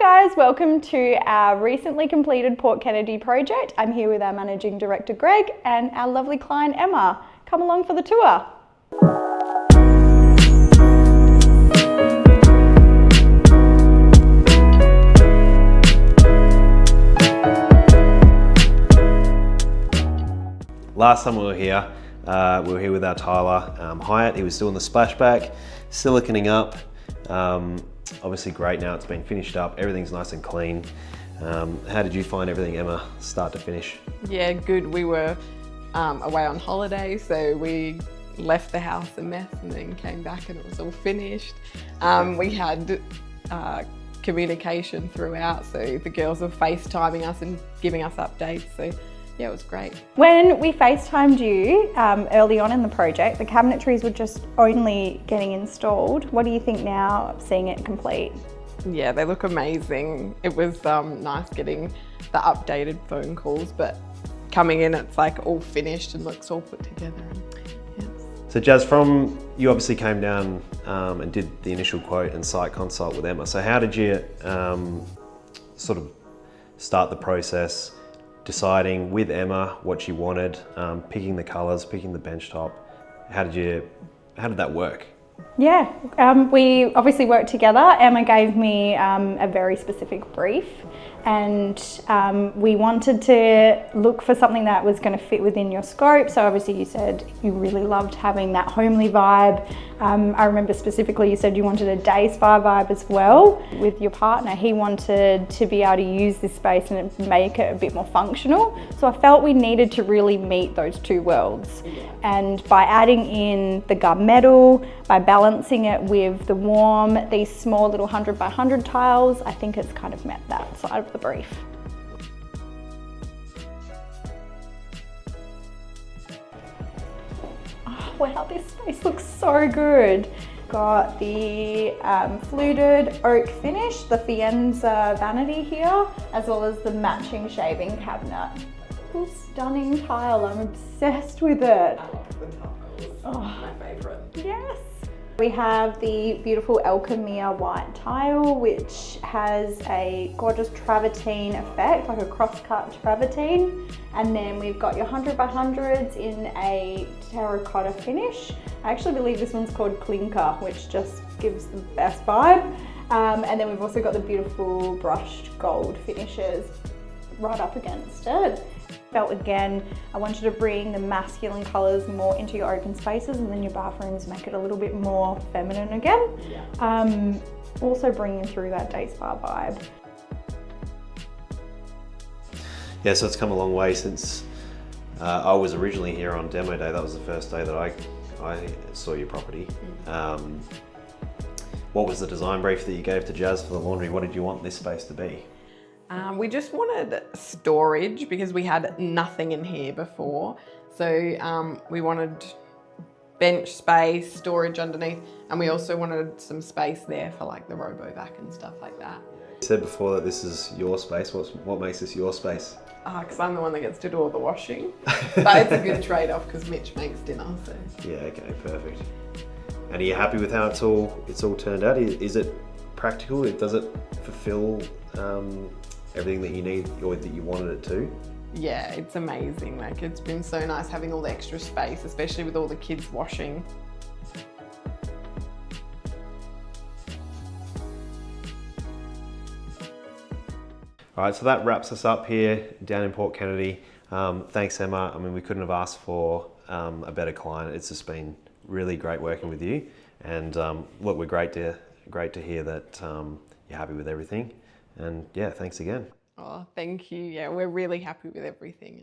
Hi guys, welcome to our recently completed Port Kennedy project. I'm here with our Managing Director Greg and our lovely client Emma. Come along for the tour. Last time we were here with our tiler, Hyatt. He was still in the splashback, siliconing up. Obviously great now, it's been finished up, everything's nice and clean. How did you find everything, Emma, start to finish? Yeah, good. We were away on holiday, so we left the house a mess and then came back and it was all finished. We had communication throughout, so the girls were FaceTiming us and giving us updates, so yeah, it was great. When we FaceTimed you early on in the project, the cabinetries were just only getting installed. What do you think now, seeing it complete? Yeah, they look amazing. It was nice getting the updated phone calls, but coming in, it's like all finished and looks all put together. Yeah. So Jazz, you obviously came down and did the initial quote and site consult with Emma. So how did you sort of start the process, deciding with Emma what she wanted, picking the colours, picking the benchtop? How did that work? Yeah, we obviously worked together. Emma gave me a very specific brief, and we wanted to look for something that was going to fit within your scope. So obviously you said you really loved having that homely vibe. I remember specifically you said you wanted a day spa vibe as well. With your partner, he wanted to be able to use this space and make it a bit more functional. So I felt we needed to really meet those two worlds. And by adding in the gunmetal, by balancing it with the warm, these small little 100 by 100 tiles, I think it's kind of met that side of the brief. Oh, wow, this space looks so good. Got the fluted oak finish, the Fienza vanity here, as well as the matching shaving cabinet. Cool, stunning tile, I'm obsessed with it. I love the tiles, Oh, my favourite. Yes. We have the beautiful Alchemia white tile, which has a gorgeous travertine effect, like a cross-cut travertine. And then we've got your 100 by 100s in a terracotta finish. I actually believe this one's called Clinker, which just gives the best vibe. And then we've also got the beautiful brushed gold finishes right up against it. Felt again, I wanted to bring the masculine colours more into your open spaces, and then your bathrooms make it a little bit more feminine again. Yeah. Also bringing through that day spa vibe. Yeah, so it's come a long way since I was originally here on demo day. That was the first day that I saw your property. What was the design brief that you gave to Jazz for the laundry? What did you want this space to be? We just wanted storage because we had nothing in here before. So we wanted bench space, storage underneath, and we also wanted some space there for like the robo-vac and stuff like that. You said before that this is your space. What makes this your space? Because I'm the one that gets to do all the washing. But it's a good trade-off because Mitch makes dinner. So. Yeah, okay, perfect. And are you happy with how it's all turned out? Is it practical? Does it fulfill everything that you need or that you wanted it to? Yeah, it's amazing. Like, it's been so nice having all the extra space, especially with all the kids washing. All right, so that wraps us up here down in Port Kennedy. Thanks, Emma. I mean, we couldn't have asked for a better client. It's just been really great working with you. And look, we're great to hear that you're happy with everything. And yeah, thanks again. Oh, thank you. Yeah, we're really happy with everything.